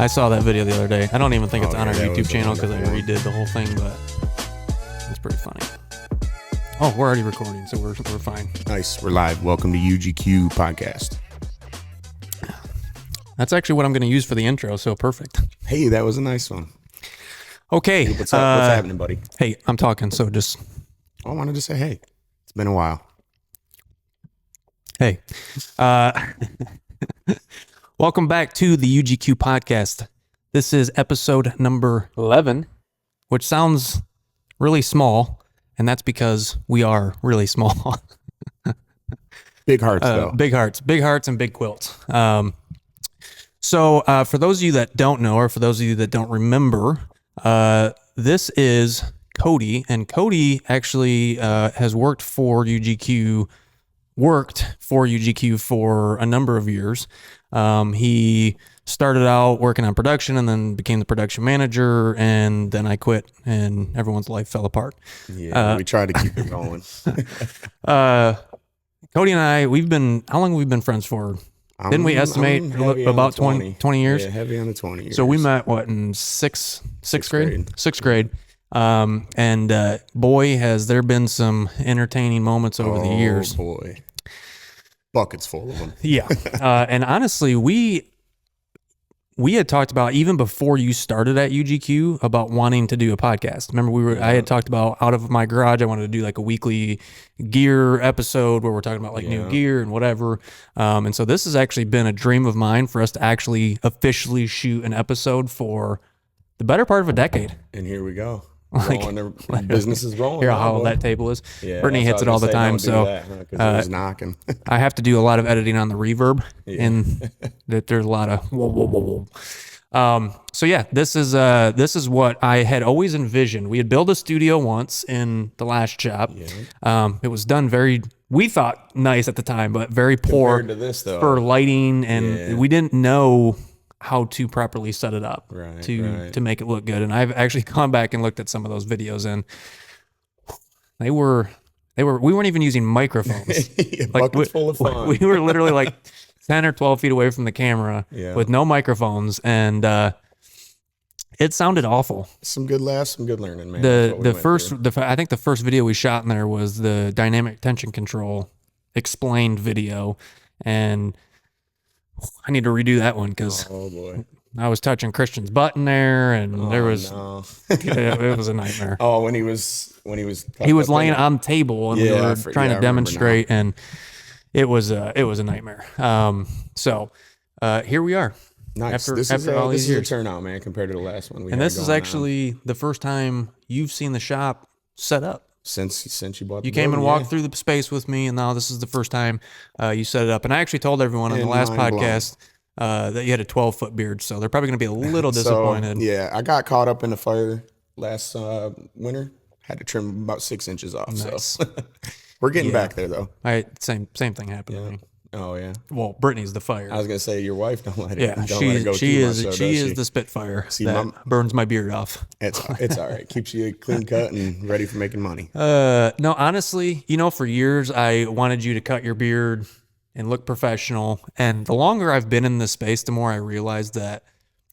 I saw that video the other day. I don't even think it's on our yeah, YouTube channel because I redid the whole thing, but it's pretty funny. Oh, we're already recording, so we're fine. Nice. We're live. Welcome to UGQ Podcast. That's actually what I'm going to use for the intro, so perfect. Hey, that was a nice one. Okay. Hey, what's up? What's happening, buddy? Hey, I'm talking, so just... I wanted to say, hey, it's been a while. Hey. Welcome back to the UGQ Podcast. This is episode number 11, which sounds really small, and that's because we are really small. Big hearts, though. Big hearts and big quilts. So for those of you that don't know, or for those of you that don't remember, this is Cody, and Cody actually has worked for UGQ for a number of years. He started out working on production and then became the production manager, and then I quit and everyone's life fell apart. Yeah, we tried to keep it going. Cody and I, how long have we been friends for? Didn't we estimate about 20 years? Yeah, heavy on the 20 years. So we met, in sixth grade? Sixth grade. And boy, has there been some entertaining moments over the years. Oh, boy. Buckets full of them. Yeah. And honestly, we had talked about, even before you started at UGQ, about wanting to do a podcast. Remember, I had talked about, out of my garage, I wanted to do like a weekly gear episode where we're talking about new gear and whatever. And so this has actually been a dream of mine for us to actually officially shoot an episode for the better part of a decade. And here we go. Business is rolling. Hear how that table is. Yeah, Brittany hits it all the time, so it was knocking. I have to do a lot of editing on the reverb, and that there's a lot of whoa, whoa, whoa, whoa. So yeah, this is what I had always envisioned. We had built a studio once in the last shop. Yeah. It was done we thought nice at the time, but very poor compared to this, though, for lighting, and we didn't know how to properly set it up to make it look good. And I've actually gone back and looked at some of those videos, and we weren't even using microphones. Buckets full of fun. We were literally like 10 or 12 feet away from the camera with no microphones, and it sounded awful. Some good laughs, some good learning, man. I think the first video we shot in there was the dynamic tension control explained video, and I need to redo that one because I was touching Christian's butt in there, and it was a nightmare. Oh, when he was laying on the table, and we were trying to demonstrate, and it was a nightmare. So here we are. Nice. After all these years. Is a turnout, man, compared to the last one. This is actually the first time you've seen the shop set up. Since you bought the You came and walked through the space with me, and now this is the first time you set it up. And I actually told everyone on the last podcast that you had a 12-foot beard, so they're probably going to be a little disappointed. Yeah, I got caught up in the fire last winter. Had to trim about 6 inches off. Nice. So we're getting back there, though. Same thing happened to me. Oh yeah. Well, Brittany's the fire. I was gonna say your wife don't let it. Yeah, she is the Spitfire that burns my beard off. It's all right. Keeps you clean cut and ready for making money. No, honestly, for years I wanted you to cut your beard and look professional. And the longer I've been in this space, the more I realized that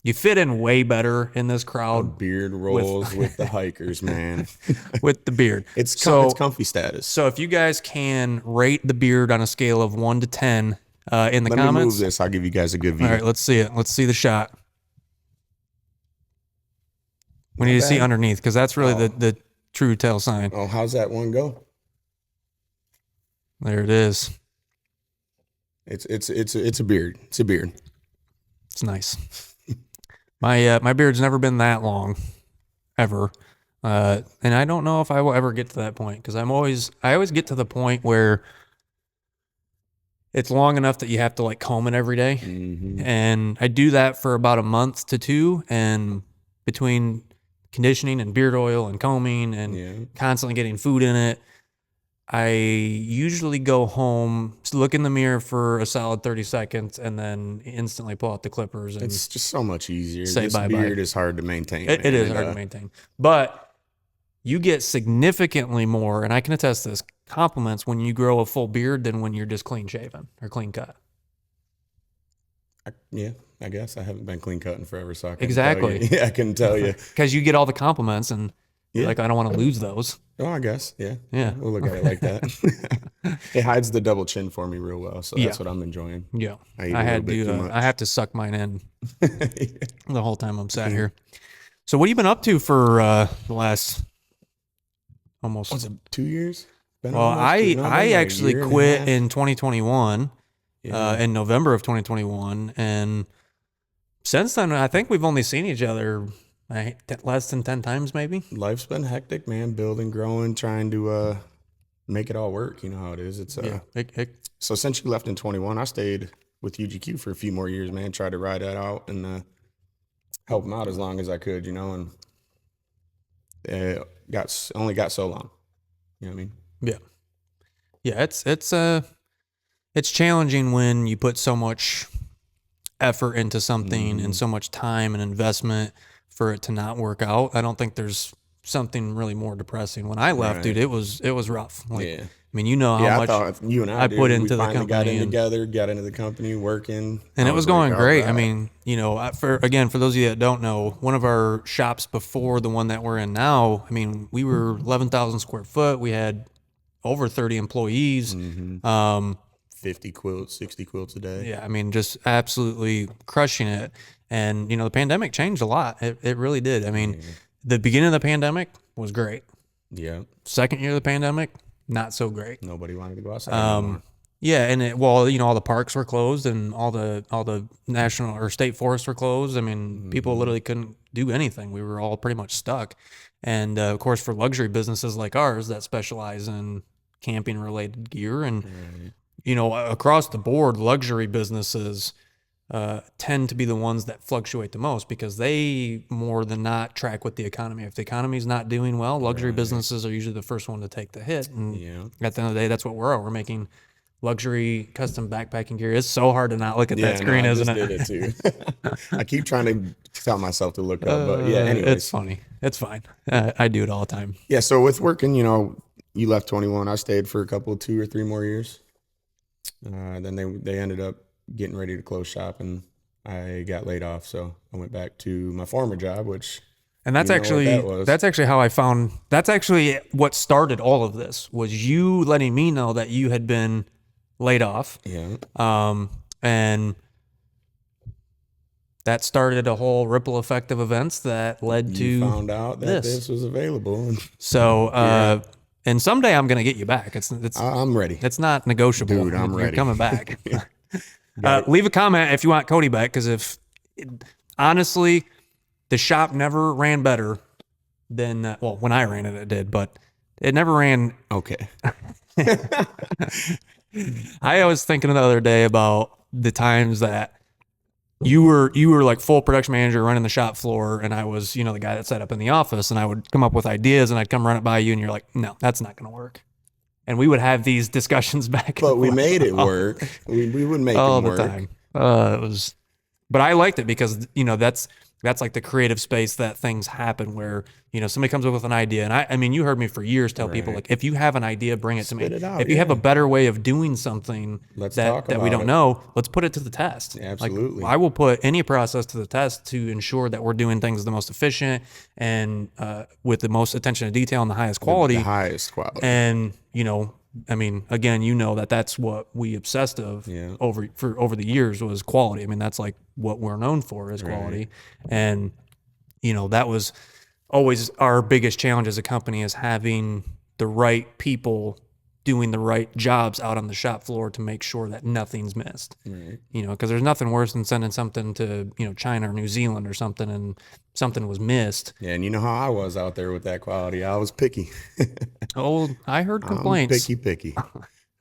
you fit in way better in this crowd. Beard rolls with the hikers, man. With the beard. It's comfy status. So if you guys can rate the beard on a scale of 1 to 10 in the comments. Let me move this. I'll give you guys a good view. All right, let's see it. Let's see the shot. We need to see underneath, because that's really the true tell sign. Oh, how's that one go? There it is. It's a beard. It's a beard. It's nice. My beard's never been that long, ever, and I don't know if I will ever get to that point, because I always get to the point where it's long enough that you have to comb it every day, and I do that for about a month to 2, and between conditioning and beard oil and combing and constantly getting food in it, I usually go home, look in the mirror for a solid 30 seconds, and then instantly pull out the clippers. And it's just so much easier. This beard is hard to maintain. It is hard to maintain. But you get significantly more, and I can attest to this, compliments when you grow a full beard than when you're just clean shaven or clean cut. Yeah, I guess I haven't been clean cutting forever, so I couldn't Exactly. tell you. Yeah, I couldn't tell you. Because you get all the compliments and you're like, I don't want to lose those. Oh, I guess. Yeah. Yeah. We'll look at it like that. It hides the double chin for me real well, so that's what I'm enjoying. Yeah. I eat a little bit too much. I have to suck mine in the whole time I'm sat here. So what have you been up to for the last almost... Was it 2 years? Well, I actually quit in 2021, in November of 2021. And since then, I think we've only seen each other less than 10 times maybe. Life's been hectic, man. Building, growing, trying to make it all work. You know how it is. It's So since you left in 21, I stayed with UGQ for a few more years, man. Tried to ride that out and help them out as long as I could, you know, and it only got so long. You know what I mean? Yeah, it's challenging when you put so much effort into something and so much time and investment for it to not work out. I don't think there's something really more depressing. When I left, dude, it was rough. I mean, you know how much I thought you and I put into the company. Got in together, got into the company, working, and it was going great. I mean, you know, for those of you that don't know, one of our shops before the one that we're in now, I mean, we were 11,000 square foot. We had over 30 employees. 50 quilts, 60 quilts a day. Yeah, I mean, just absolutely crushing it. And, you know, the pandemic changed a lot. It really did. I mean, the beginning of the pandemic was great. Yeah. Second year of the pandemic, not so great. Nobody wanted to go outside anymore. Yeah, and you know, all the parks were closed and all the national or state forests were closed. I mean, people literally couldn't do anything. We were all pretty much stuck. And of course, for luxury businesses like ours that specialize in camping related gear and you know, across the board, luxury businesses tend to be the ones that fluctuate the most because they more than not track with the economy. If the economy's not doing well, luxury businesses are usually the first one to take the hit. And at the end of the day, that's what we're making luxury custom backpacking gear. It's so hard to not look at that screen, isn't it? I just did it too. I keep trying to tell myself to look up, but yeah, anyways. It's funny. It's fine. I do it all the time. Yeah, so with working, you know, you left 21. I stayed for a couple, 2 or 3 more years. Then they ended up getting ready to close shop, and I got laid off. So I went back to my former job, and that's actually how I found. That's actually what started all of this. Was you letting me know that you had been laid off? Yeah. And that started a whole ripple effect of events that led to found out that this was available. So. And someday I'm going to get you back. I'm ready. It's not negotiable. Dude, I'm ready. You're coming back. Leave a comment if you want Cody back, because honestly, the shop never ran better than, when I ran it, it did, but it never ran. Okay. I was thinking the other day about the times that you were like full production manager running the shop floor, and I was, you know, the guy that sat up in the office, and I would come up with ideas and I'd come run it by you and you're like, no, that's not going to work. And we would have these discussions back. But we made it work. We would make it work. All the time. But I liked it because, you know, that's like the creative space that things happen where, you know, somebody comes up with an idea. And I mean, you heard me for years tell people, like, if you have an idea, bring it to me. If you have a better way of doing something that we don't know, let's put it to the test. Yeah, absolutely. Like, I will put any process to the test to ensure that we're doing things the most efficient and with the most attention to detail and the highest quality. And, you know, I mean, again, you know that's what we obsessed of over the years was quality. I mean, that's like what we're known for is quality. And, you know, that was always our biggest challenge as a company is having the right people doing the right jobs out on the shop floor to make sure that nothing's missed. You know, because there's nothing worse than sending something to, you know, China or New Zealand or something and something was missed. Yeah, and you know how I was out there with that quality. I was picky. Oh, I heard complaints. I'm picky.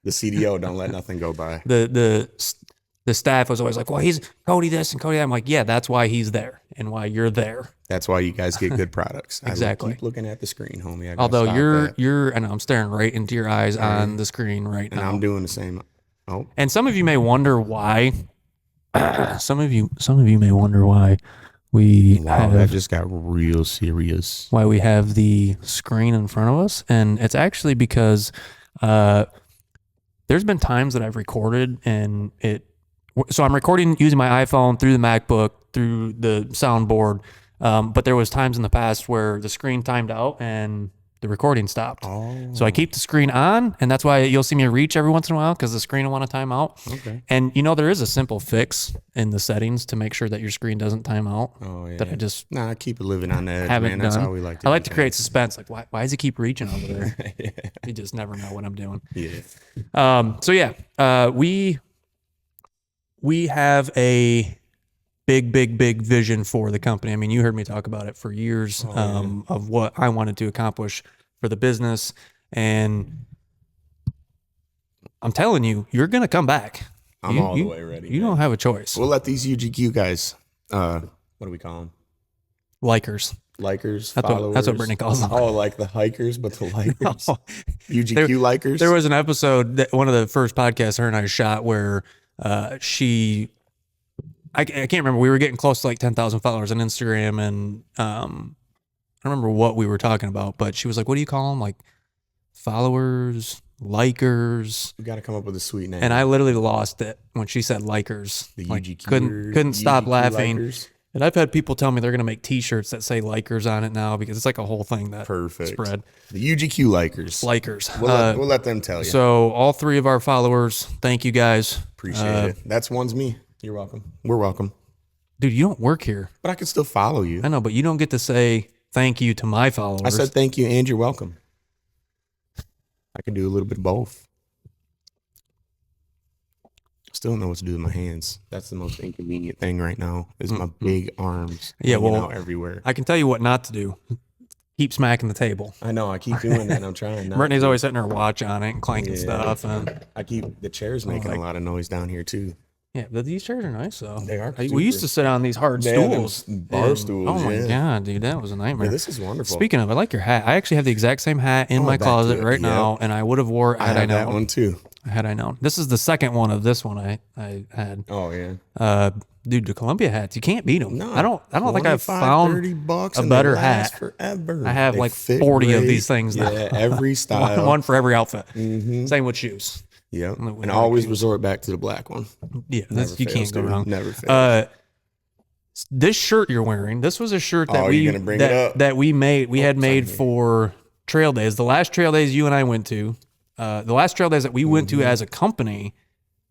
The CDO don't let nothing go by. The staff was always like, well, he's Cody this and Cody that. I'm like, yeah, that's why he's there and why you're there. That's why you guys get good products. Exactly. I keep looking at the screen, homie. Although I know I'm staring right into your eyes on the screen right now. And I'm doing the same. Oh. And some of you may wonder why. Some of you may wonder why that just got real serious. Why we have the screen in front of us, and it's actually because there's been times that I've recorded and so I'm recording using my iPhone through the MacBook, through the soundboard. But there was times in the past where the screen timed out and the recording stopped. Oh. So I keep the screen on, and that's why you'll see me reach every once in a while because the screen will want to time out. Okay. And there is a simple fix in the settings to make sure that your screen doesn't time out. Oh yeah. That I just I keep it living on the edge, haven't man. done. That's how we like to. I like to create suspense. Like, why does he keep reaching over there? Yeah. You just never know what I'm doing. Yeah. So yeah, we have a big vision for the company. I mean, you heard me talk about it for years, of what I wanted to accomplish for the business. And I'm telling you, you're going to come back. I'm all the way ready. You don't have a choice. We'll let these UGQ guys, what do we call them? Likers. Followers. That's what Brittany calls them. Oh, like the hikers, but the likers. UGQ likers. There was an episode, that one of the first podcasts her and I shot, where I can't remember. We were getting close to like 10,000 followers on Instagram, and I don't remember what we were talking about, but she was like, what do you call them? Like followers, likers. We got to come up with a sweet name. And I literally lost it when she said likers. The like, UGQ. couldn't stop UGQ laughing. Likers. And I've had people tell me they're going to make t-shirts that say likers on it now, because it's like a whole thing that spread. The UGQ likers. Likers. We'll let them tell you. So all three of our followers, thank you guys. Appreciate it. That's one's me. You're welcome. We're welcome. Dude, you don't work here. But I can still follow you. I know, but you don't get to say thank you to my followers. I said thank you and you're welcome. I can do a little bit of both. Still don't know what to do with my hands. That's the most inconvenient thing right now is my big arms. Yeah, well, out everywhere. I can tell you what not to do. Keep smacking the table. I know. I keep doing that. And I'm trying not. Brittany's always setting her watch on it and clanking stuff. And I keep the chairs making a lot of noise down here too. yeah, but these chairs are nice though. They are. We used to sit on these hard stools. Bar stools. Oh my god, dude, that was a nightmare. Yeah, this is wonderful. Speaking of, I like your hat. I actually have the exact same hat in my closet right now, and I would have wore it had I known. That one too. Had I known. This is the second one of this one I had. Oh yeah. Dude, the Columbia hats, you can't beat them. No, I don't think I've found $30 a better hat. Forever. I have like 40 of these things now. Yeah, every style. one for every outfit. Mm-hmm. Same with shoes. Yep. And always resort back to the black one. Yeah, you can't go wrong. Never fails. This shirt you're wearing, this was a shirt that we made. We had made for trail days. The last trail days you and I went to, the last trail days that we went to as a company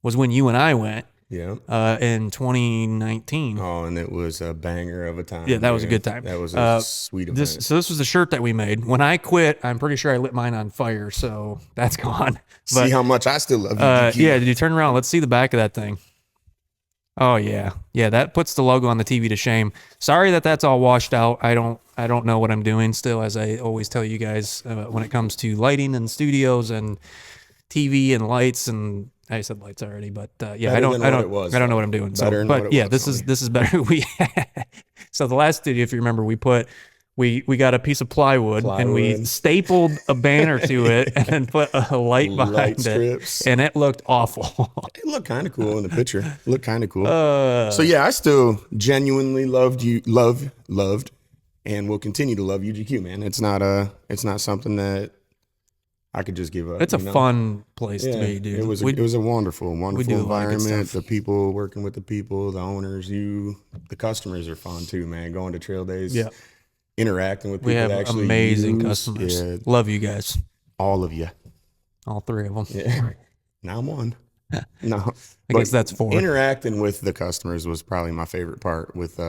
was when you and I went. Yeah. In 2019. Oh, and it was a banger of a time. Yeah, that was a good time. That was a sweet event. So this was the shirt that we made. When I quit, I'm pretty sure I lit mine on fire, so that's gone. But, see how much I still love you. Yeah, did you turn around? Let's see the back of that thing. Oh yeah, that puts the logo on the TV to shame. Sorry that's all washed out. I don't know what I'm doing still, as I always tell you guys when it comes to lighting and studios and TV and lights and. I said lights already, but I don't know what I'm doing. So, but yeah, this is better. So the last studio, if you remember, we got a piece of plywood and we stapled a banner to it and then put a light behind it, and it looked awful. It looked kind of cool in the picture. It looked kind of cool. So yeah, I still genuinely loved, and will continue to love UGQ, man. It's not something that I could just give up. It's a fun place to be, dude. It was a wonderful environment. The people working with the people, the owners, the customers are fun too, man. Going to trail days, interacting with people. We have that actually amazing customers. Yeah. Love you guys. All of you. All three of them. Yeah. Now I'm one. No, I guess that's four. Interacting with the customers was probably my favorite part. With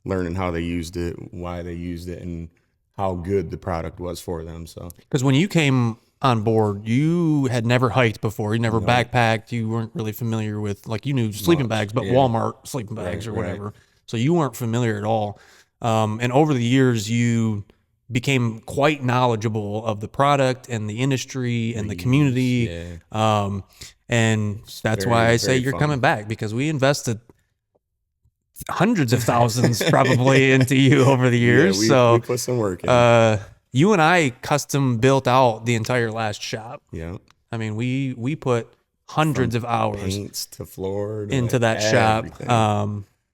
learning how they used it, why they used it, and how good the product was for them. So because when you came on board, you had never hiked before. You never backpacked. You weren't really familiar with, like, you knew sleeping bags, but Walmart sleeping bags or whatever. Right. So you weren't familiar at all. And over the years, you became quite knowledgeable of the product and the industry and the community. Yeah. And that's why I say you're coming back, because we invested hundreds of thousands probably into you over the years. We put some work in. You and I custom built out the entire last shop. Yeah. I mean, we put hundreds of hours paints to floor to into that shop.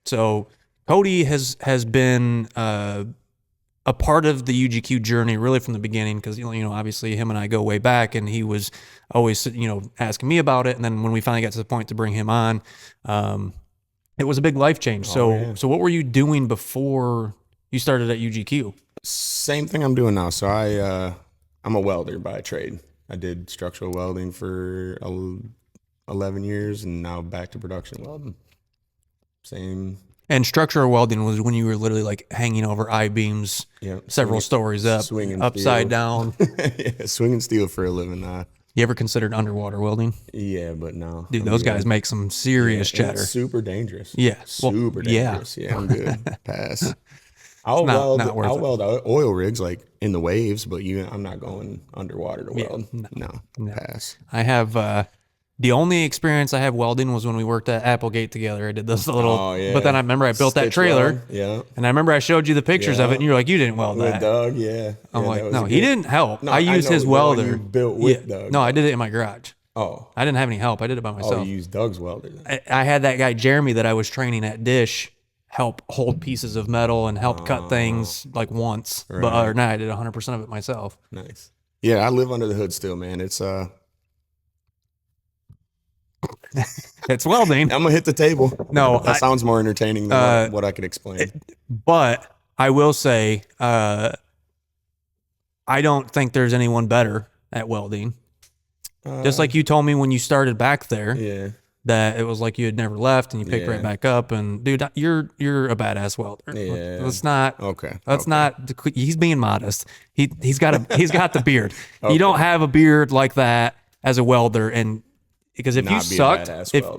So Cody has been a a part of the UGQ journey really from the beginning, because, obviously him and I go way back, and he was always, asking me about it. And then when we finally got to the point to bring him on, it was a big life change. So what were you doing before you started at UGQ? Same thing I'm doing now. So I'm a welder by trade. I did structural welding for 11 years, and now back to production welding. Same. And structural welding was when you were literally like hanging over I-beams, several stories up, upside steel. Down. Yeah, swinging steel for a living. You ever considered underwater welding? Yeah, but no. Dude, those guys make some serious cheddar. It's super dangerous. Yeah. Super dangerous. Yeah, I'm good. Pass. I'll weld oil rigs like in the waves, but I'm not going underwater to weld. No. Pass. I have the only experience I have welding was when we worked at Applegate together. I did those little, but then I remember I built that trailer, and I remember I showed you the pictures of it, and you were like, you didn't weld that. With Doug, yeah. I'm like, no, he didn't help. No, I used his welder. You built with Doug. No, I did it in my garage. Oh. I didn't have any help. I did it by myself. Oh, you used Doug's welder then. I had that guy, Jeremy, that I was training at Dish, help hold pieces of metal and help cut things like once. Right. But other than that, I did 100% of it myself. Nice. Yeah, I live under the hood still, man. It's it's welding. I'm gonna hit the table. No, that sounds more entertaining than what I could explain. But I will say, I don't think there's anyone better at welding. Just like you told me when you started back there, that it was like you had never left and you picked right back up. And dude, you're a badass welder. Yeah. Let's not. Okay. Let's not. He's being modest. He's got the beard. Okay. You don't have a beard like that as a welder, and because if you sucked,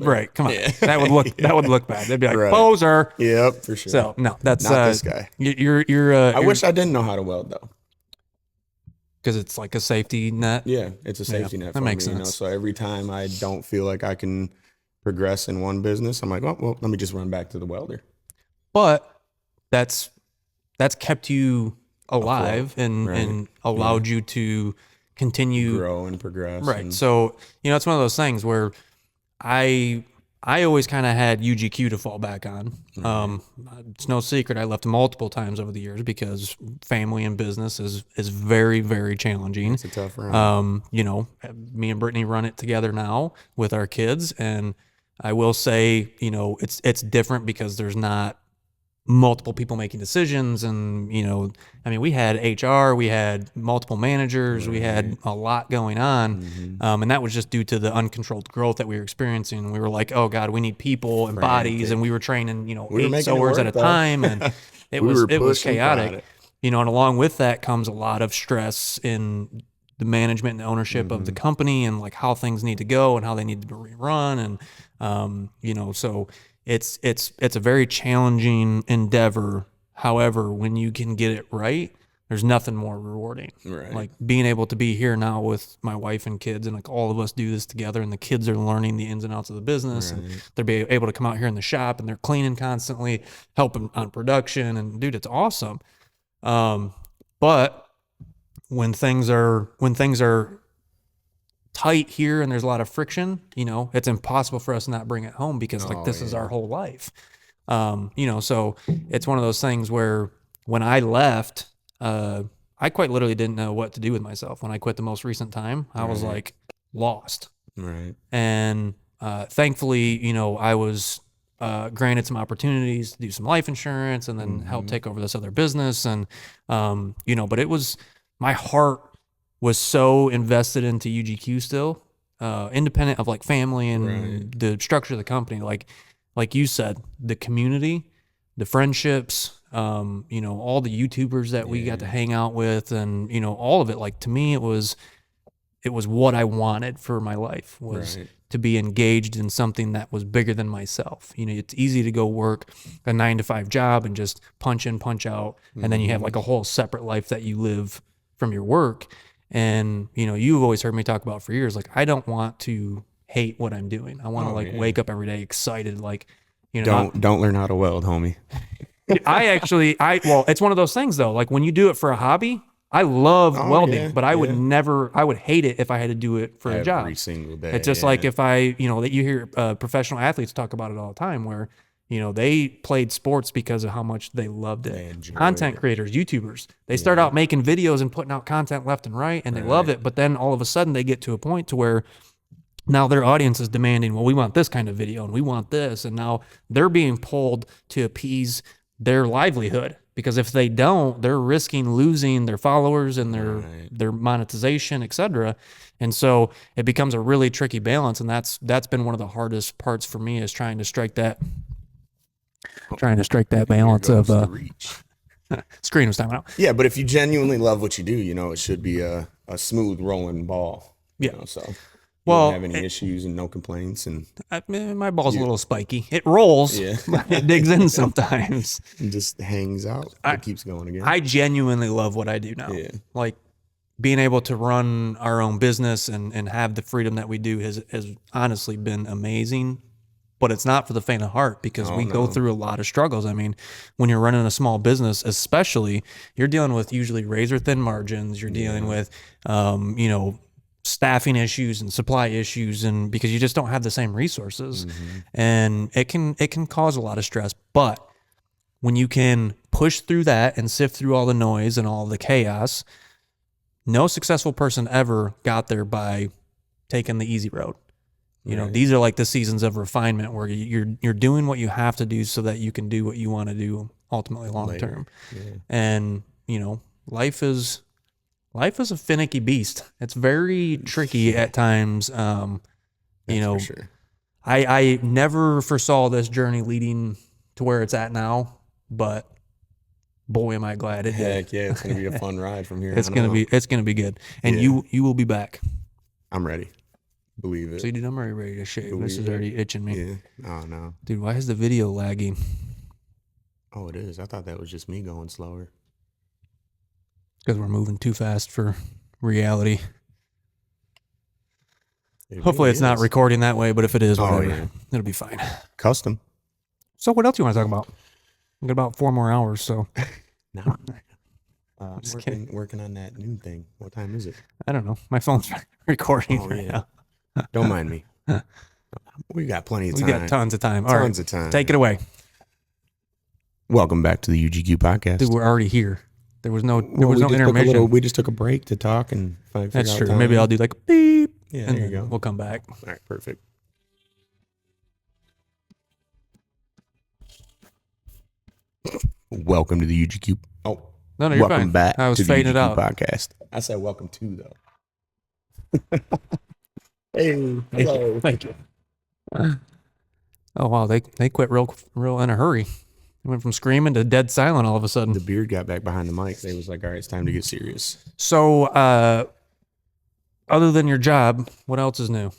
right, come on, that would look bad. They'd be like poser. Yep, for sure. So no, that's not this guy. I wish I didn't know how to weld though. Because it's like a safety net. Yeah, it's a safety net. That makes sense. So every time I don't feel like I can progress in one business, I'm like, oh, well, let me just run back to the welder. But that's kept you alive and allowed you to continue, grow and progress. Right. So, it's one of those things where I always kind of had UGQ to fall back on. It's no secret I left multiple times over the years because family and business is very, very challenging. It's a tough run. Me and Brittany run it together now with our kids, and I will say, it's different because there's not multiple people making decisions, and we had HR, we had multiple managers, we had a lot going on, and that was just due to the uncontrolled growth that we were experiencing. We were like, oh god, we need people and bodies, and we were training 8 sewers at a time, and it was chaotic. And along with that comes a lot of stress in the management and the ownership of the company, and like how things need to go and how they need to be rerun, and so it's a very challenging endeavor. However, when you can get it right, there's nothing more rewarding. Right. Like being able to be here now with my wife and kids, and like all of us do this together, and the kids are learning the ins and outs of the business, and they're able to come out here in the shop, and they're cleaning constantly, helping on production, and dude, it's awesome. But when things are tight here and there's a lot of friction, it's impossible for us to not bring it home because this is our whole life. So it's one of those things where when I left, I quite literally didn't know what to do with myself. When I quit the most recent time, I was like lost. Right. And thankfully, I was granted some opportunities to do some life insurance and then help take over this other business. And, but it was, my heart was so invested into UGQ still, independent of like family and the structure of the company. Like you said, the community, the friendships, all the YouTubers that we got to hang out with, and all of it. Like to me, it was what I wanted for my life, was to be engaged in something that was bigger than myself. It's easy to go work a 9-to-5 job and just punch in, punch out, and then you have like a whole separate life that you live from your work. And, you've always heard me talk about for years, like, I don't want to hate what I'm doing. I want to wake up every day excited. Like, don't learn how to weld, homie. It's one of those things though. Like when you do it for a hobby, I love welding, but I would hate it if I had to do it for a job. Every single day. It's just like if that you hear professional athletes talk about it all the time where, they played sports because of how much they loved it. Content it. Creators, YouTubers, they start out making videos and putting out content left and right, and they love it. But then all of a sudden they get to a point to where now their audience is demanding, well, we want this kind of video and we want this. And now they're being pulled to appease their livelihood, because if they don't, they're risking losing their followers and their monetization, etc. And so it becomes a really tricky balance. And that's been one of the hardest parts for me, is trying to strike that balance of screen was timing out. Yeah, but if you genuinely love what you do, it should be a smooth rolling ball. So you don't have any issues and no complaints. And my ball's a little spiky. It rolls. It digs in sometimes. It just hangs out. It keeps going again. I genuinely love what I do now. Like being able to run our own business and have the freedom that we do has honestly been amazing. But it's not for the faint of heart, because we go through a lot of struggles. I mean, when you're running a small business, especially, you're dealing with usually razor thin margins. You're dealing with, staffing issues and supply issues, and because you just don't have the same resources, and it can cause a lot of stress. But when you can push through that and sift through all the noise and all the chaos, no successful person ever got there by taking the easy road. These are like the seasons of refinement where you're doing what you have to do so that you can do what you want to do ultimately long term. And life is a finicky beast. It's very tricky at times. For sure. I never foresaw this journey leading to where it's at now, but boy, am I glad it did. Heck yeah, it's gonna be a fun ride from here. It's gonna be good, and you will be back. I'm ready. Believe it. See, dude, I'm already ready to shave. This is already itching me. Yeah. Oh no, dude, why is the video lagging? Oh, it is. I thought that was just me going slower. Because we're moving too fast for reality. Hopefully it's not recording that way, but if it is, whatever, it'll be fine. Custom. So what else do you want to talk about? We've got about 4 more hours, so. No. Working on that new thing. What time is it? I don't know. My phone's recording right now. Don't mind me. We got plenty of time. We got tons of time. Tons of time. Take it away. Welcome back to the UGQ Podcast. Dude, we're already here. There was no intermission. We just took a break to talk and figure That's out true. time. Maybe I'll do like a beep. Yeah, and there you go. We'll come back. All right, perfect. Welcome to the UGQ. Oh, no, you're welcome fine. back I was to the fading UGQ it out. Podcast. I said welcome to though. Hey, hello. Thank you. Oh wow, they quit real in a hurry. They went from screaming to dead silent all of a sudden. The beard got back behind the mic. They was like, all right, it's time to get serious. So, other than your job, what else is new? Do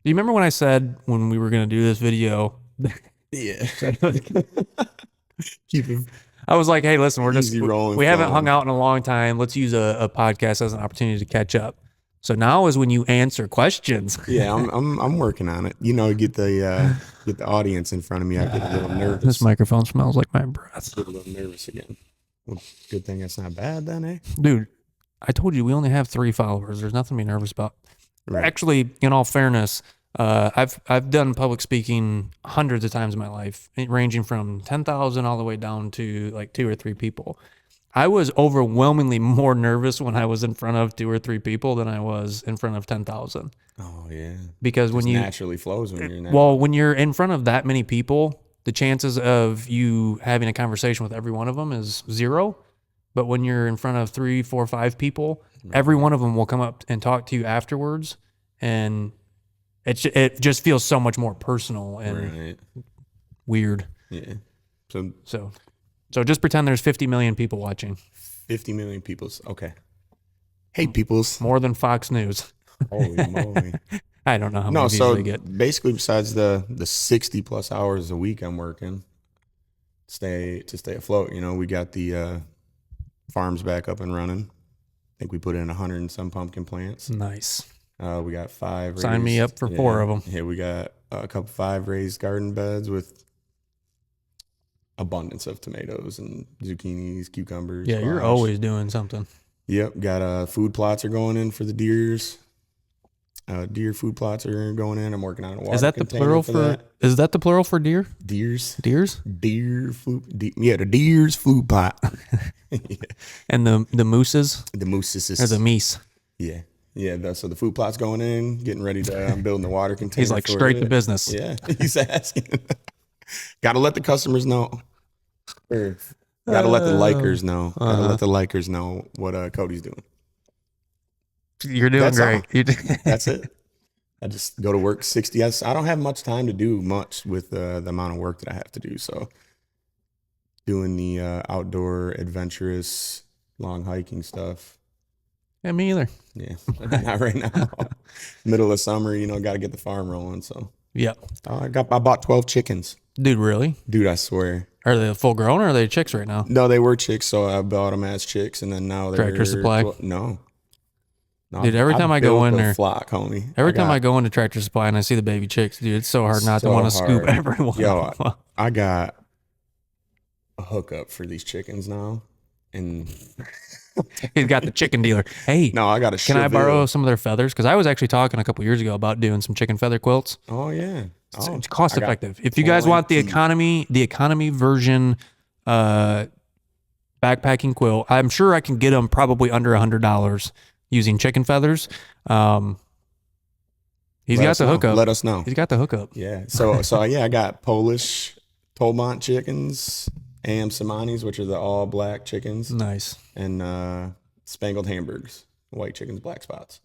you remember when I said when we were going to do this video? Yeah. Keep it. I was like, hey, listen, we haven't phone. hung out in a long time. Let's use a podcast as an opportunity to catch up. So now is when you answer questions. Yeah, I'm working on it. Get the audience in front of me. I get a little nervous. This microphone smells like my breath. Get a little nervous again. Well, good thing that's not bad then, eh? Dude, I told you we only have 3 followers. There's nothing to be nervous about. Right. Actually, in all fairness, I've done public speaking hundreds of times in my life, ranging from 10,000 all the way down to like 2 or 3 people. I was overwhelmingly more nervous when I was in front of 2 or 3 people than I was in front of 10,000. Oh yeah. Because when you naturally flows when you're in that. Well, when you're in front of that many people, the chances of you having a conversation with every one of them is 0. But when you're in front of 3, 4, 5 people, every one of them will come up and talk to you afterwards, and it just feels so much more personal and weird. Yeah. So just pretend there's 50 million people watching. 50 million peoples. Okay. Hey, peoples. More than Fox News. Holy moly. I don't know how many views they get. Basically, besides the 60 plus hours a week I'm working, to stay afloat, we got the farms back up and running. I think we put in 100 and some pumpkin plants. Nice. We got 5 raised. Sign me up for 4 of them. Yeah, we got a couple 5 raised garden beds with abundance of tomatoes and zucchinis, cucumbers. Yeah, you're always doing something. Yep, got food plots are going in for the deers. Deer food plots are going in. I'm working on a water Is that the plural for that. Is that the plural for deer? Deers. Deer food. The deer's food plot. Yeah. And the mooses? The mooses. Or the meese. Yeah. Yeah, so the food plot's going in, getting ready to, I'm building the water container. He's like straight to business. Yeah, he's asking. Got to let the customers know. Got to let the likers know. Got to let the likers know what Cody's doing. You're doing great. That's it. I just go to work 60. I don't have much time to do much with the amount of work that I have to do. So doing the outdoor adventurous long hiking stuff. Yeah, me either. Yeah, not right now. Middle of summer, got to get the farm rolling. So yeah, I bought 12 chickens. Dude, really? Dude, I swear. Are they full grown or are they chicks right now? No, they were chicks, so I bought them as chicks, and then now they're Tractor Supply. No, dude, every time I go in there, flock, homie. Every time I go into Tractor Supply and I see the baby chicks, dude, it's so hard not to want to scoop everyone. Yo, I got a hookup for these chickens now, and he's got the chicken dealer. Hey, no, I got a. Can I borrow some of their feathers? Because I was actually talking a couple years ago about doing some chicken feather quilts. Oh yeah, it's cost effective. If you guys want the economy version, backpacking quilt, I'm sure I can get them probably under $100 using chicken feathers. He's got the hookup. Let us know. He's got the hookup. Yeah. So yeah, I got Polish Tolmont chickens, Am Samanis, which are the all black chickens. Nice. And Spangled Hamburgs, white chickens, black spots.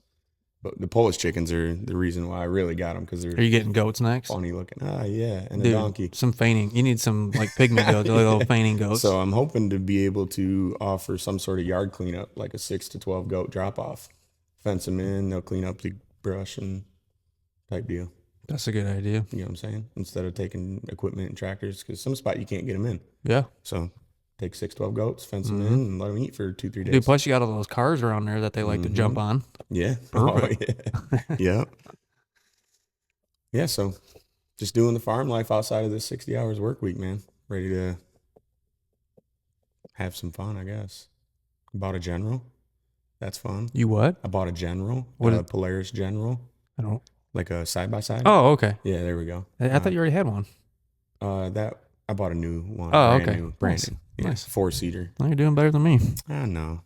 But the Polish chickens are the reason why I really got them, because they're. Are you getting goats next? Funny looking. Yeah, and dude, a donkey. Some feigning. You need some like pygmy goats, little feigning goats. So I'm hoping to be able to offer some sort of yard cleanup, like a 6 to 12 goat drop off. Fence them in, they'll clean up the brush and type deal. That's a good idea. You know what I'm saying? Instead of taking equipment and tractors, because some spot you can't get them in. Yeah. So take 6, 12 goats, fence them in, and let them eat for 2-3 days. Dude, plus you got all those cars around there that they like to jump on. Yeah. Perfect. Oh, yeah. Yeah. Yeah, so just doing the farm life outside of this 60 hours work week, man. Ready to have some fun, I guess. Bought a General. That's fun. You what? I bought a General. What a Polaris General. I don't. Like a side-by-side. Oh, okay. Yeah, there we go. I thought you already had one. That I bought a new one. Oh, brand okay. New, brand Nice. new. Yeah, Nice. 4-seater. Well, you're doing better than me. I know.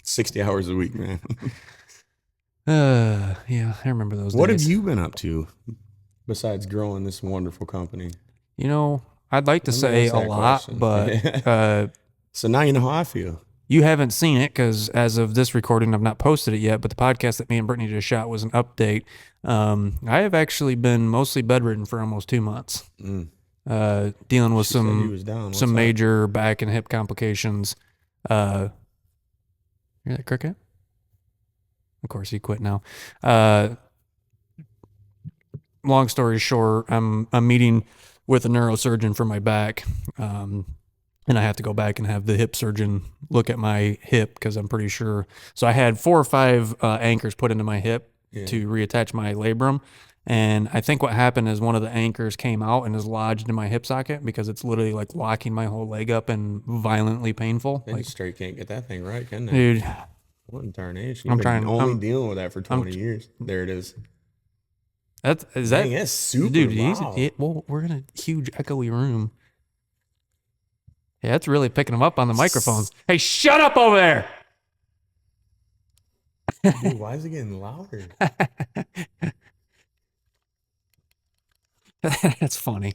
60 hours a week, man. Yeah, I remember those What days. have you been up to besides growing this wonderful company? You know, I'd like to say a lot, question. but So now you know how I feel. you haven't seen it because as of this recording, I've not posted it yet. But the podcast that me and Brittany just shot was an update. I have actually been mostly bedridden for almost 2 months, dealing with some major back and hip complications. Hear that cricket? Of course, he quit now. Long story short, I'm meeting with a neurosurgeon for my back. And I have to go back and have the hip surgeon look at my hip because I'm pretty sure. So I had 4 or 5 anchors put into my hip to reattach my labrum. And I think what happened is one of the anchors came out and is lodged in my hip socket because it's literally like locking my whole leg up and violently painful. Like, straight can't get that thing right, can they? Dude. What in tarnation? I'm dealing with that for 20 years. There it is. That's super dude, well, we're in a huge echoey room. Yeah, it's really picking them up on the microphones. Hey, shut up over there! Dude, why is it getting louder? That's funny.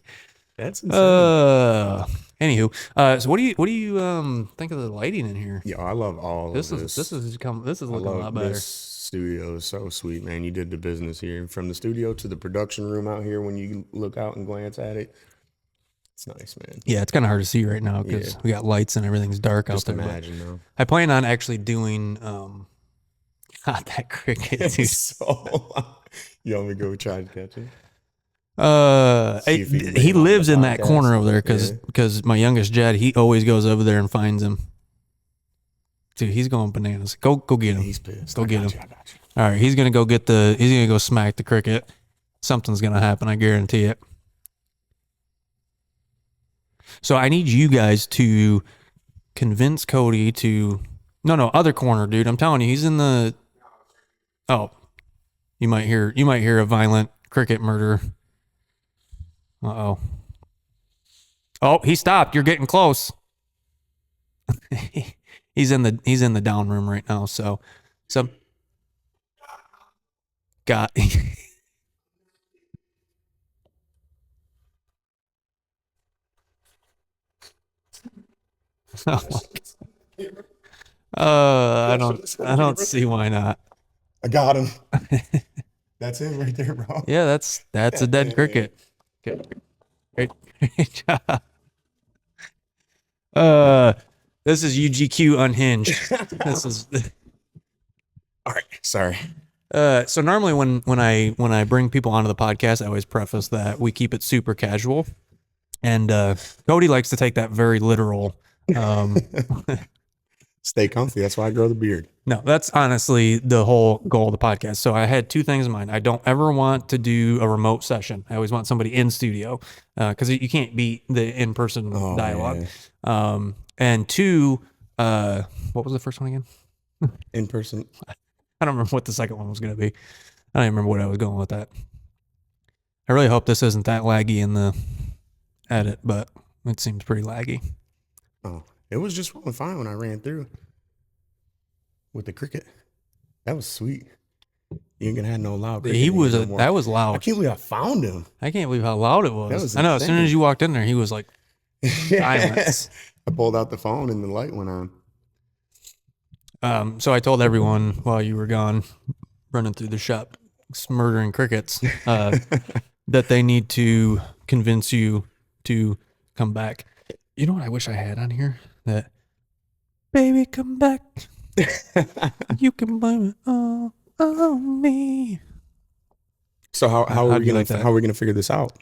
That's insane. Anywho, so what do you think of the lighting in here? Yeah, I love all of this. This is looking a lot better. This studio is so sweet, man. You did the business here. From the studio to the production room out here, when you look out and glance at it, it's nice, man. Yeah, it's kind of hard to see right now because we got lights and everything's dark out there. Just imagine, though. I plan on actually doing not that cricket. So, you want me to go try and catch it? He lives in that corner over there because my youngest Jed, he always goes over there and finds him. Dude, he's going bananas. Go get him. He's pissed. Go get him. All right, he's gonna go smack the cricket. Something's gonna happen, I guarantee it. So I need you guys to convince Cody to no other corner, dude. I'm telling you, he's in the. Oh, You might hear a violent cricket murder. Uh-oh. Oh, he stopped. You're getting close. He's in the down room right now, so got I don't see why not. I got him. That's him right there, bro. Yeah, that's a dead cricket. Great job. This is UGQ Unhinged. This is all right. Sorry. So normally when I bring people onto the podcast, I always preface that we keep it super casual, and Cody likes to take that very literal. Stay comfy. That's why I grow the beard. No, that's honestly the whole goal of the podcast. So I had two things in mind. I don't ever want to do a remote session. I always want somebody in studio because you can't beat the in-person dialogue. Man. And two, what was the first one again? In person. I don't remember what the second one was going to be. I don't even remember what I was going with that. I really hope this isn't that laggy in the edit, but it seems pretty laggy. Oh, it was just rolling fine when I ran through with the cricket. That was sweet. You ain't gonna have no loud cricket. That was loud. I can't believe I found him. I can't believe how loud it was. I know. As soon as you walked in there, he was like silence. I pulled out the phone and the light went on. So I told everyone while you were gone, running through the shop, murdering crickets, that they need to convince you to come back. You know what I wish I had on here? That baby, come back. You can blame it all on me. So how are we gonna figure this out?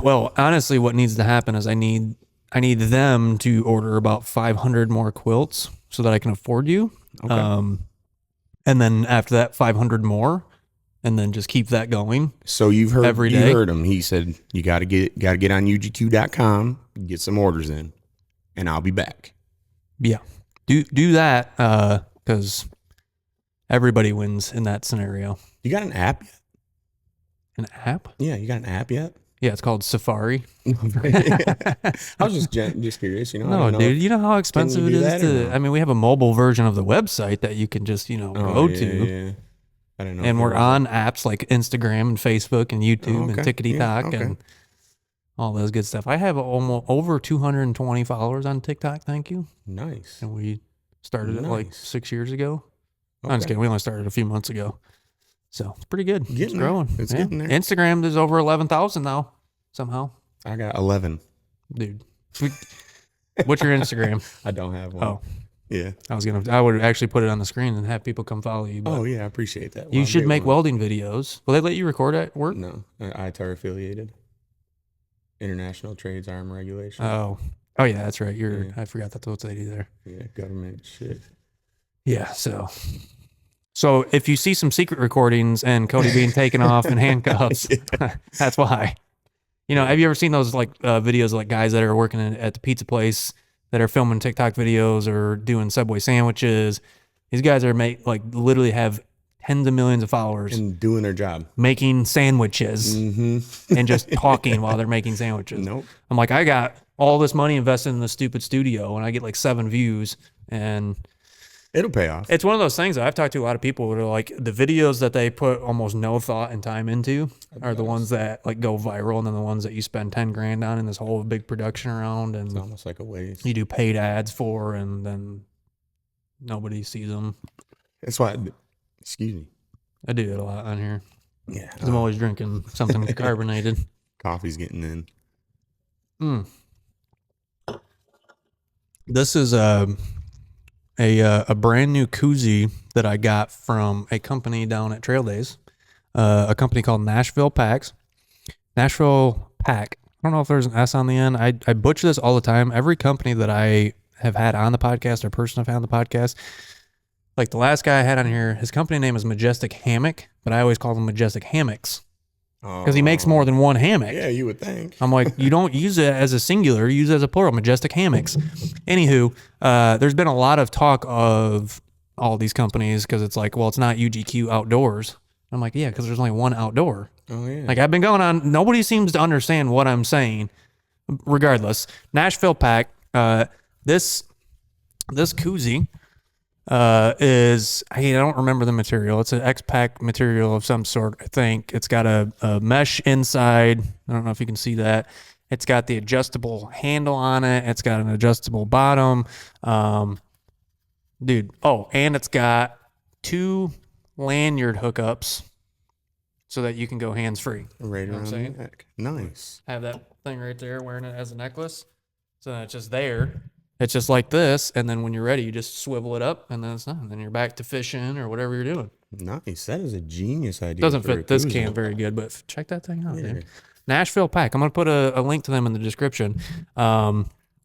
Well, honestly, what needs to happen is I need them to order about 500 more quilts so that I can afford you. Okay. And then after that, 500 more, and then just keep that going. So you heard him. He said you got to get on UGQ.com, get some orders in, and I'll be back. Yeah, do that because everybody wins in that scenario. You got an app yet? An app? Yeah, you got an app yet? Yeah, it's called Safari. I was just curious, you know. No, dude, you know how expensive it is to. I mean, we have a mobile version of the website that you can just go to. Yeah. I don't know. And we're on apps like Instagram and Facebook and YouTube and TikTok and all those good stuff. I have almost over 220 followers on TikTok. Thank you. Nice. And we started it like 6 years ago. Okay. I'm just kidding. We only started a few months ago. So it's pretty good. It's growing. It's getting there. Instagram is over 11,000 now somehow. I got 11. Dude. What's your Instagram? I don't have one. Oh. Yeah. I would actually put it on the screen and have people come follow you. Oh, yeah. I appreciate that. You should make welding videos. Will they let you record at work? No. ITAR affiliated. International Trades Arm Regulation. Oh, yeah, that's right. I forgot that's what they do there. Yeah, government shit. Yeah, so if you see some secret recordings and Cody being taken off in handcuffs, that's why. Have you ever seen those videos of like guys that are working at the pizza place that are filming TikTok videos or doing Subway sandwiches? These guys are literally have tens of millions of followers and doing their job, making sandwiches and just talking while they're making sandwiches. Nope. I'm like, I got all this money invested in the stupid studio and I get like 7 views and it'll pay off. It's one of those things that I've talked to a lot of people that are like the videos that they put almost no thought and time into are the ones that go viral, and then the ones that you spend 10 grand on and this whole big production around, and it's almost like a waste. You do paid ads for, and then nobody sees them. That's why. Excuse me. I do it a lot on here. Yeah. I'm always drinking something carbonated. Coffee's getting in. This is a brand new koozie that I got from a company down at Trail Days, a company called Nashville Pack. I don't know if there's an S on the end. I butcher this all the time. Every company that I have had on the podcast or person I've had on the podcast, like the last guy I had on here, his company name is Majestic Hammock, but I always call them Majestic Hammocks because he makes more than one hammock. Yeah, you would think. I'm like, you don't use it as a singular, you use it as a plural, Majestic Hammocks. Anywho, there's been a lot of talk of all these companies because it's like, well, it's not UGQ outdoors. I'm like, yeah, because there's only one outdoor. Oh yeah. Like I've been going on. Nobody seems to understand what I'm saying. Regardless, Nashville Pack. This koozie is, I don't remember the material. It's an X-Pack material of some sort. I think it's got a mesh inside. I don't know if you can see that. It's got the adjustable handle on it. It's got an adjustable bottom. Dude. Oh, and it's got 2 lanyard hookups so that you can go hands-free. Right around the neck. Nice. Have that thing right there wearing it as a necklace. So then it's just there. It's just like this. And then when you're ready, you just swivel it up and then it's done. Then you're back to fishing or whatever you're doing. Nice. That is a genius idea. Doesn't fit this can very good, but check that thing out, dude. Nashville Pack. I'm going to put a link to them in the description.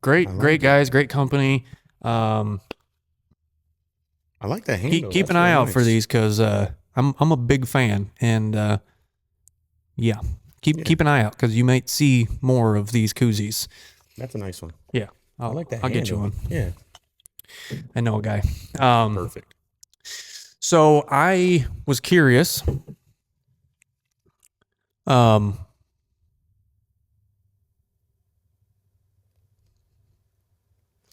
Great guys, great company. I like that handle. Keep an eye out for these because I'm a big fan. And keep an eye out because you might see more of these koozies. That's a nice one. Yeah. I like that. I'll get you one. Yeah. I know a guy. Perfect. So I was curious.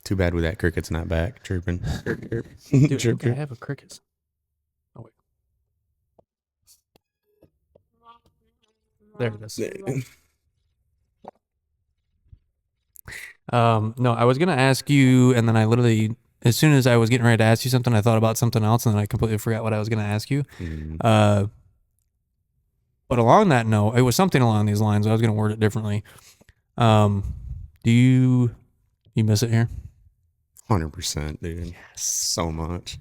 Too bad with that cricket's not back. Chirping. Dude, I have a cricket. Oh, wait. There it is. No, I was going to ask you, and then I literally, as soon as I was getting ready to ask you something, I thought about something else, and then I completely forgot what I was going to ask you. But along that note, it was something along these lines. I was going to word it differently. Do you miss it here? 100%, dude. Yes. So much.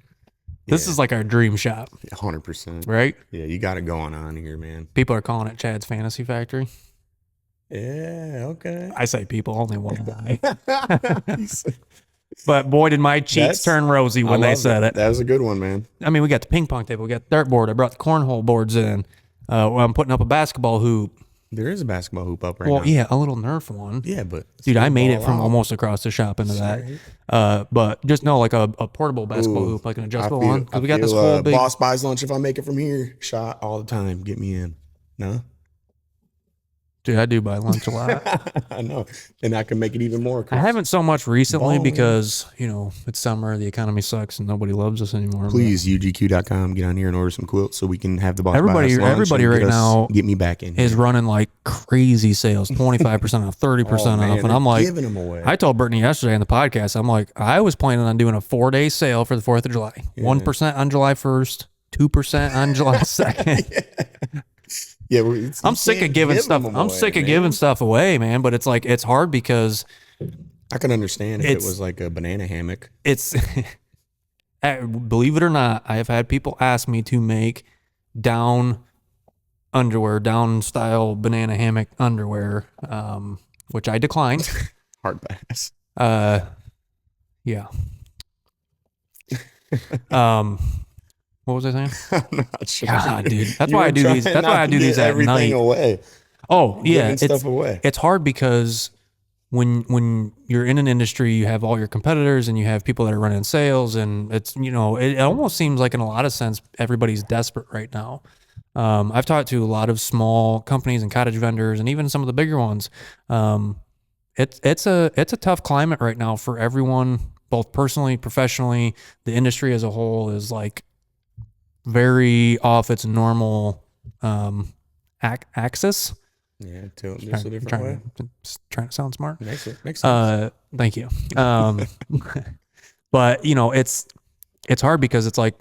This is like our dream shop. 100%. Right? Yeah, you got it going on here, man. People are calling it Chad's Fantasy Factory. Yeah, okay. I say people, only one guy. But boy, did my cheeks turn rosy when they said it. That was a good one, man. I mean, we got the ping pong table, we got the dartboard. I brought the cornhole boards in. I'm putting up a basketball hoop. There is a basketball hoop up right now. Well, yeah, a little Nerf one. Yeah, but dude, I made it from almost across the shop into that. But just know, like a portable basketball hoop, like an adjustable one. Because we got this whole big boss buys lunch if I make it from here. Shot all the time. Get me in. No. Dude, I do buy lunch a lot. I know. And I can make it even more. I haven't so much recently because, it's summer, the economy sucks, and nobody loves us anymore. Please, UGQ.com, get on here and order some quilts so we can have the boss everybody right now get me back in is running like crazy sales, 25% off, 30% off. And I'm like, giving them away. I told Brittany yesterday in the podcast, I'm like, I was planning on doing a 4-day sale for the 4th of July. 1% on July 1st, 2% on July 2nd. Yeah, I'm sick of giving stuff. I'm sick of giving stuff away, man. But it's like it's hard because I can understand if it was like a banana hammock. It's believe it or not, I have had people ask me to make down style banana hammock underwear, which I declined. Hard pass. Yeah. What was I saying? I'm not sure. God, dude. That's why I do these. That's why I do these at night. Away. Oh, yeah. Stuff away. It's hard because when you're in an industry, you have all your competitors and you have people that are running sales, and it's it almost seems like in a lot of sense everybody's desperate right now. I've talked to a lot of small companies and cottage vendors, and even some of the bigger ones. It's a tough climate right now for everyone, both personally, professionally. The industry as a whole is like very off its normal axis. Yeah, just a different way. Trying to sound smart. Makes sense. Thank you. But it's hard because it's like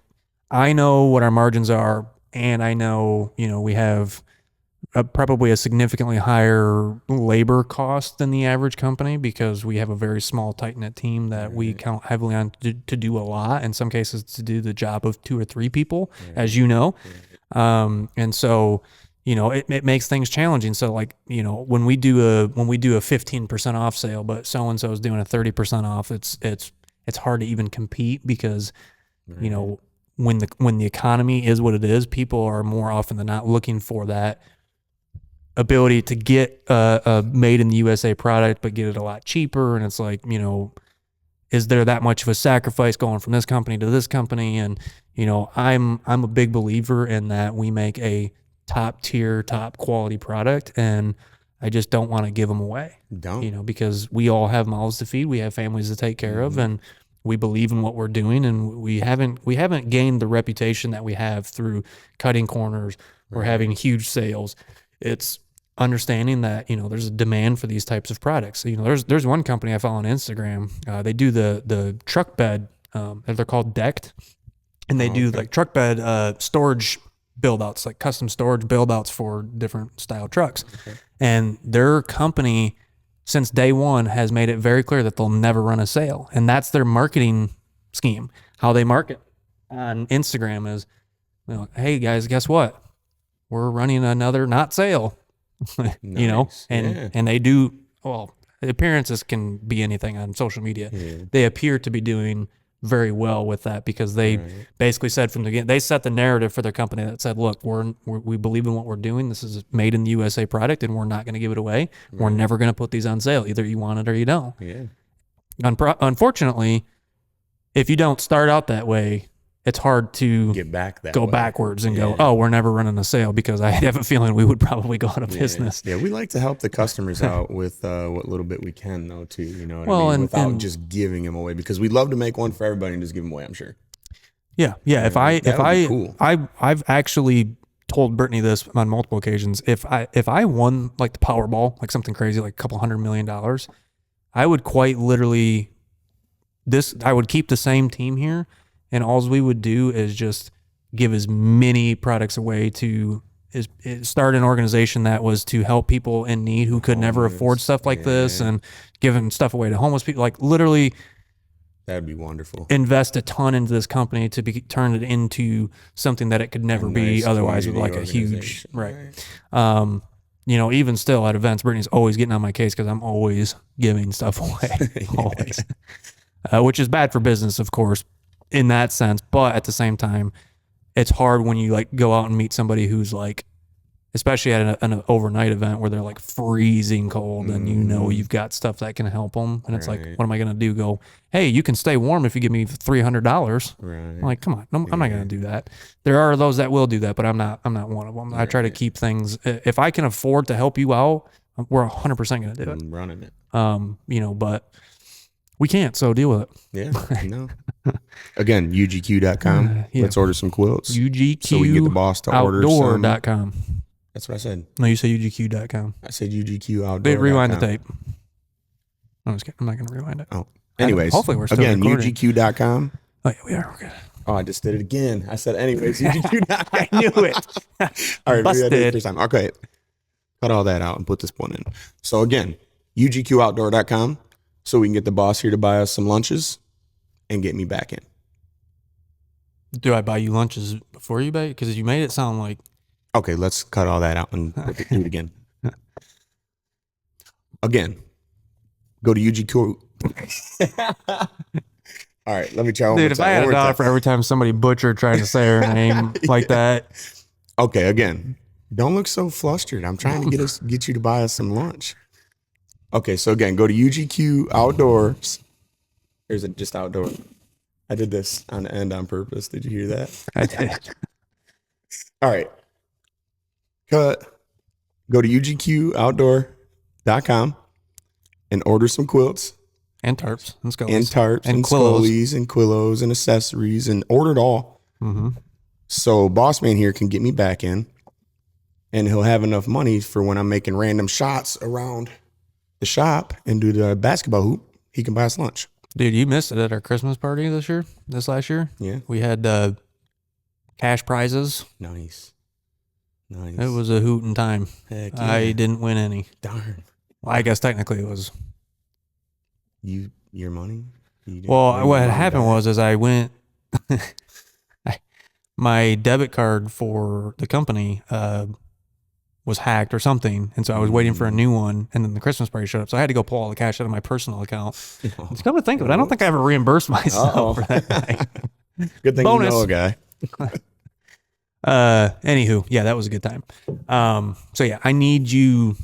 I know what our margins are, and I know we have probably a significantly higher labor cost than the average company because we have a very small, tight-knit team that we count heavily on to do a lot, in some cases to do the job of 2 or 3 people, as you know. And so, it makes things challenging. So like, when we do a 15% off sale, but so-and-so is doing a 30% off, it's hard to even compete because, when the economy is what it is, people are more often than not looking for that ability to get a made in the USA product, but get it a lot cheaper. And it's like, is there that much of a sacrifice going from this company to this company? And, I'm a big believer in that we make a top tier, top quality product, and I just don't want to give them away. Because we all have mouths to feed. We have families to take care of, and we believe in what we're doing, and we haven't gained the reputation that we have through cutting corners or having huge sales. It's understanding that, there's a demand for these types of products. There's one company I follow on Instagram. They do the truck bed, they're called Decked, and they do like truck bed storage build outs, like custom storage build outs for different style trucks. And their company, since day one, has made it very clear that they'll never run a sale. And that's their marketing scheme. How they market on Instagram is, hey guys, guess what? We're running another not sale. And they do, well, appearances can be anything on social media. They appear to be doing very well with that, because they basically said from the beginning, they set the narrative for their company that said, look, we believe in what we're doing. This is made in the USA product, and we're not going to give it away. We're never going to put these on sale. Either you want it or you don't. Unfortunately, if you don't start out that way, it's hard to go backwards and go, oh, we're never running a sale, because I have a feeling we would probably go out of business. Yeah, we like to help the customers out with what little bit we can, though, too. You know what I mean? Without just giving them away, because we'd love to make one for everybody and just give them away, I'm sure. Yeah. Cool. I've actually told Brittany this on multiple occasions. If I won like the Powerball, like something crazy, like a couple $100 million, I would quite literally I would keep the same team here. And all we would do is just give as many products away to start an organization that was to help people in need who could never afford stuff like this, and giving stuff away to homeless people. Like literally, that'd be wonderful. Invest a ton into this company to turn it into something that it could never be otherwise, with like a huge even still at events, Brittany's always getting on my case because I'm always giving stuff away, always, which is bad for business, of course, in that sense. But at the same time, it's hard when you like go out and meet somebody who's like, especially at an overnight event where they're like freezing cold, and you've got stuff that can help them. And it's like, what am I going to do? Go, hey, you can stay warm if you give me $300. I'm like, come on, I'm not going to do that. There are those that will do that, but I'm not one of them. I try to keep things, if I can afford to help you out, we're 100% going to do it. I'm running it. But we can't, so deal with it. Yeah, Again, UGQ.com. Let's order some quilts. UGQ. So we can get the boss to order some. Outdoor.com. That's what I said. No, you said UGQ.com. I said UGQ Outdoor. Rewind the tape. I'm just kidding. I'm not going to rewind it. Oh. Anyways. Hopefully we're still again, recording. UGQ.com. Oh, yeah, we are. We're good. Oh, I just did it again. I said anyways. UGQ.com. I knew it. All right. Busted. We first time. Okay. Cut all that out and put this one in. So again, UGQOutdoor.com. So we can get the boss here to buy us some lunches and get me back in. Do I buy you lunches before you buy? Because you made it sound like... Okay, let's cut all that out and do it again. Again, go to UGQ. All right, let me try one more time. Dude, if I had a dollar for every time somebody butchered trying to say her name like that. Okay, again, don't look so flustered. I'm trying to get you to buy us some lunch. Okay, so again, go to UGQ Outdoors. Or is it just outdoor? I did this on the end on purpose. Did you hear that? I did. All right. Cut. Go to UGQOutdoor.com and order some quilts. And tarps. And scullies. And tarps. And scullies. And quillos and accessories. And order it all. Mm-hmm. So Boss Man here can get me back in. And he'll have enough money for when I'm making random shots around the shop and do the basketball hoop. He can buy us lunch. Dude, you missed it at our Christmas party this last year. Yeah. We had cash prizes. Nice. It was a hoot and time. Heck yeah. I didn't win any. Darn. Well, I guess technically it was. Your money? Well, what had happened was I went, my debit card for the company was hacked or something. And so I was waiting for a new one, and then the Christmas party showed up. So I had to go pull all the cash out of my personal account. It's come to think of it, I don't think I ever reimbursed myself for that night. Good thing Bonus. You know a guy. Anywho, yeah, that was a good time. So yeah, I need you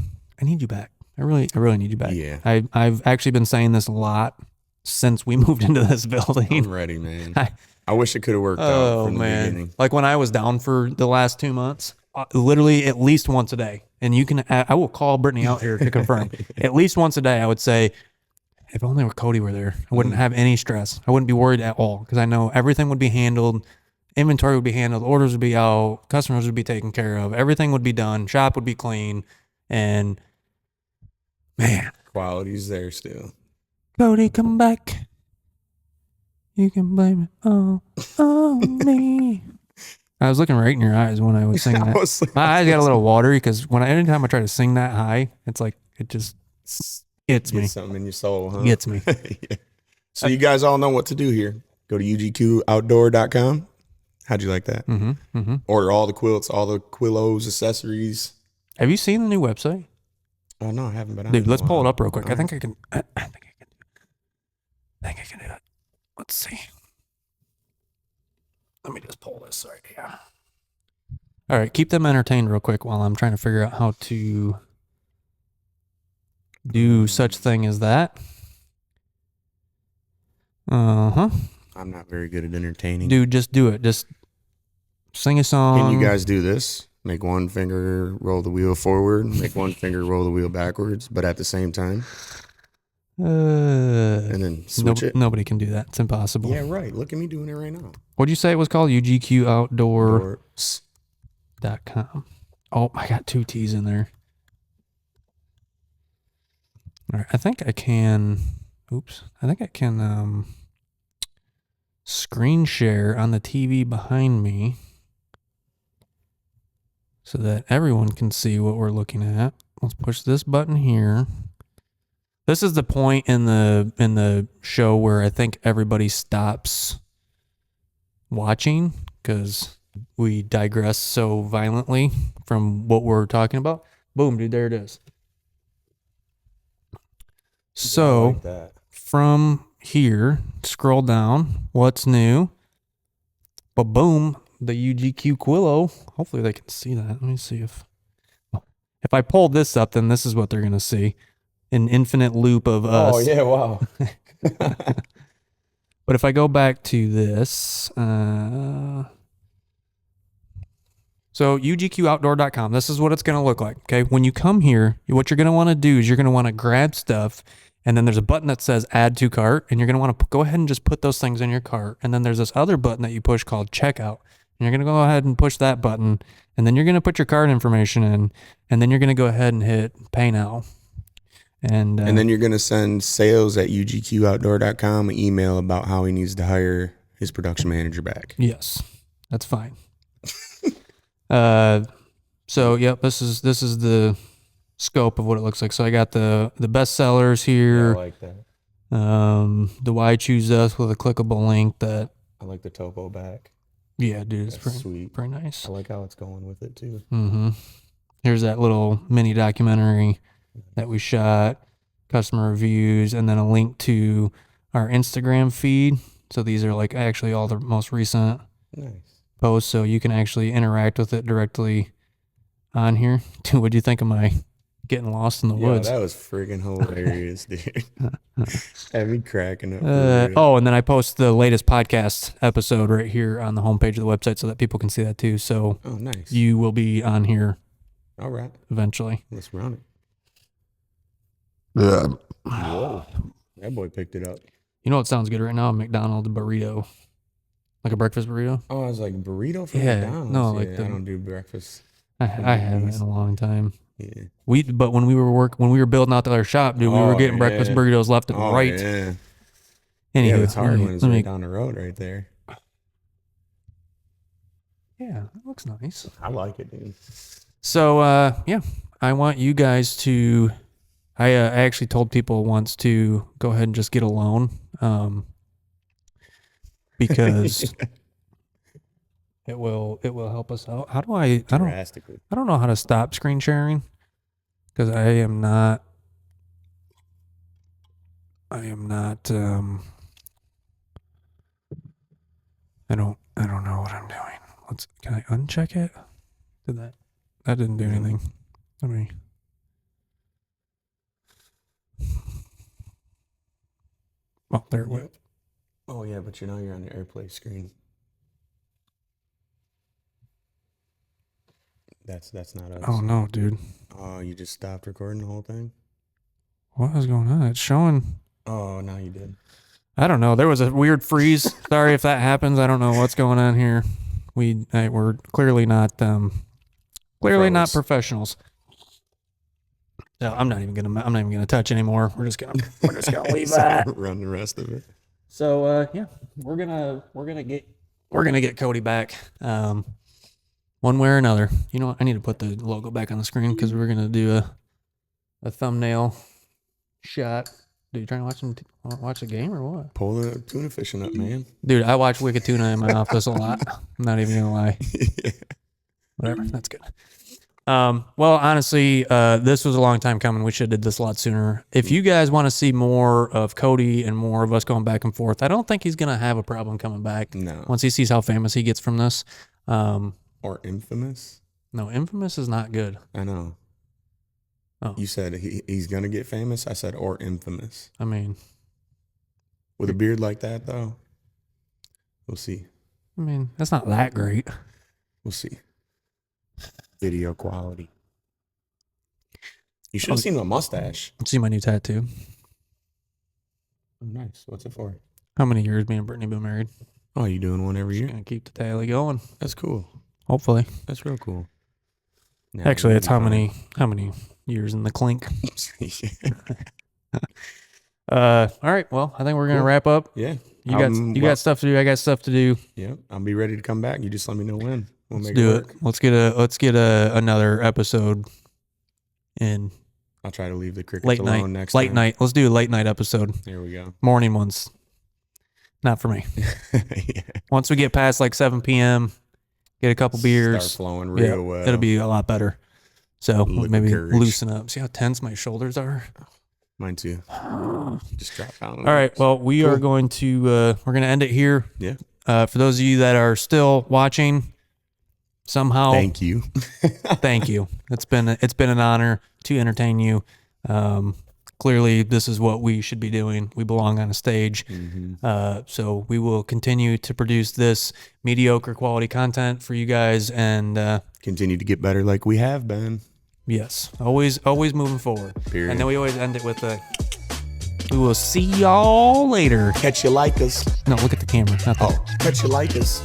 back. I really need you back. Yeah. I've actually been saying this a lot since we moved into this building. I'm ready, man. I wish it could have worked out from the beginning. Like when I was down for the last 2 months, literally at least once a day. And I will call Brittany out here to confirm. At least once a day, I would say, if only Cody were there, I wouldn't have any stress. I wouldn't be worried at all because I know everything would be handled. Inventory would be handled. Orders would be out. Customers would be taken care of. Everything would be done. Shop would be clean. And man, quality's there still. Cody, come back. You can blame it all on me. I was looking right in your eyes when I was singing that. My eyes got a little watery because anytime I try to sing that high, it's like it just gets me. Something in your soul, huh? Gets me. Yeah. So you guys all know what to do here. Go to UGQOutdoor.com. How'd you like that? Order all the quilts, all the quillos, accessories. Have you seen the new website? Oh no, I haven't been. Dude, let's pull it up real quick. I think I can. I think I can do it. Let's see. Let me just pull this right here. All right, keep them entertained real quick while I'm trying to figure out how to do such thing as that. I'm not very good at entertaining. Dude, just do it. Just sing a song. Can you guys do this? Make one finger roll the wheel forward, make one finger roll the wheel backwards, but at the same time. And then switch it. Nobody can do that. It's impossible. Yeah, right. Look at me doing it right now. What'd you say it was called? UGQOutdoor.com. Oh, I got 2 T's in there. All right. I think I can screen share on the TV behind me so that everyone can see what we're looking at. Let's push this button here. This is the point in the show where I think everybody stops watching because we digress so violently from what we're talking about. Boom, dude, there it is. So from here, scroll down. What's new? But boom, the UGQ Quillo. Hopefully they can see that. Let me see if I pull this up, then this is what they're gonna see. An infinite loop of us. Oh yeah, wow. But if I go back to this, so UGQOutdoor.com, this is what it's going to look like. Okay. When you come here, what you're going to want to do is you're going to want to grab stuff, and then there's a button that says add to cart, and you're going to want to go ahead and just put those things in your cart. And then there's this other button that you push called checkout, and you're going to go ahead and push that button, and then you're going to put your card information in, and then you're going to go ahead and hit pay now. And then you're going to send sales at UGQOutdoor.com an email about how he needs to hire his production manager back. Yes, that's fine. So yep, this is the scope of what it looks like. So I got the best sellers here. Yeah, I like that. The Why Choose Us with a clickable link that I like the topo back. Yeah, dude, it's pretty sweet. Pretty nice. I like how it's going with it too. Here's that little mini documentary that we shot, customer reviews, and then a link to our Instagram feed. So these are like actually all the most recent posts, so you can actually interact with it directly on here. Dude, what'd you think of my getting lost in the woods? That was friggin' hilarious, dude. Had me cracking up. And then I post the latest podcast episode right here on the homepage of the website so that people can see that too. So nice. You will be on here. All right. Eventually. Let's run it. Yeah. Whoa. That boy picked it up. You know what sounds good right now? A McDonald's burrito. Like a breakfast burrito? Oh, I was like, burrito from McDonald's? No, I don't do breakfast. I haven't in a long time. Yeah. But when we were building out our shop, dude, we were getting breakfast burritos left and right. Yeah. Anywho, it's hard when it's right down the road right there. Yeah, that looks nice. I like it, dude. So, I want you guys to... I actually told people once to go ahead and just get a loan, because it will help us out. How do I don't know how to stop screen sharing, because I don't know what I'm doing. Can I uncheck it? That didn't do anything. Let me. Oh, there it went. Oh yeah, but you're on the AirPlay screen. That's not us. Oh no, dude. Oh, you just stopped recording the whole thing? What is going on? It's showing. Oh, now you did. I don't know. There was a weird freeze. Sorry if that happens. I don't know what's going on here. We're clearly not not professionals. No, I'm not even gonna touch anymore. We're just gonna leave that. Run the rest of it. So yeah, we're gonna get Cody back. One way or another. You know what? I need to put the logo back on the screen because we're gonna do a thumbnail shot. Dude, you trying to watch the game or what? Pull the tuna fishing up, man. Dude, I watch Wicked Tuna in my office a lot. I'm not even gonna lie. Yeah. Whatever, that's good. Well, honestly, this was a long time coming. We should have did this a lot sooner. If you guys want to see more of Cody and more of us going back and forth, I don't think he's gonna have a problem coming back. No. Once he sees how famous he gets from this. Or infamous? No, infamous is not good. I know. Oh. You said he's going to get famous? I said, or infamous. I mean. With a beard like that, though? We'll see. I mean, that's not that great. We'll see. Video quality. You should have seen my mustache. See my new tattoo. Oh, nice. What's it for? How many years me and Brittany been married? Oh, you doing one every year? Gonna keep the tally going. That's cool. Hopefully. That's real cool. Now, actually, it's how many years in the clink. All right. Well, I think we're gonna wrap up. Yeah. You got stuff to do. I got stuff to do. Yeah. I'll be ready to come back. You just let me know when. We'll Let's make do it work. Let's get another episode in. I'll try to leave the crickets alone next time. Late night. Let's do a late night episode. There we go. Morning ones. Not for me. Yeah. Once we get past like 7 p.m., get a couple beers. Start flowing real well. It'll be a lot better. So maybe courage. loosen up. See how tense my shoulders are? Mine too. Just drop down. All right. Well, we are going to we're going to end it here. Yeah. For those of you that are still watching, somehow, thank you. Thank you. It's been an honor to entertain you. Clearly, this is what we should be doing. We belong on a stage. Mm-hmm. So we will continue to produce this mediocre quality content for you guys and continue to get better like we have been. Yes. Always moving forward. Period. And then we always end it with we will see y'all later. Catch you like us. No, look at the camera. Catch you like us.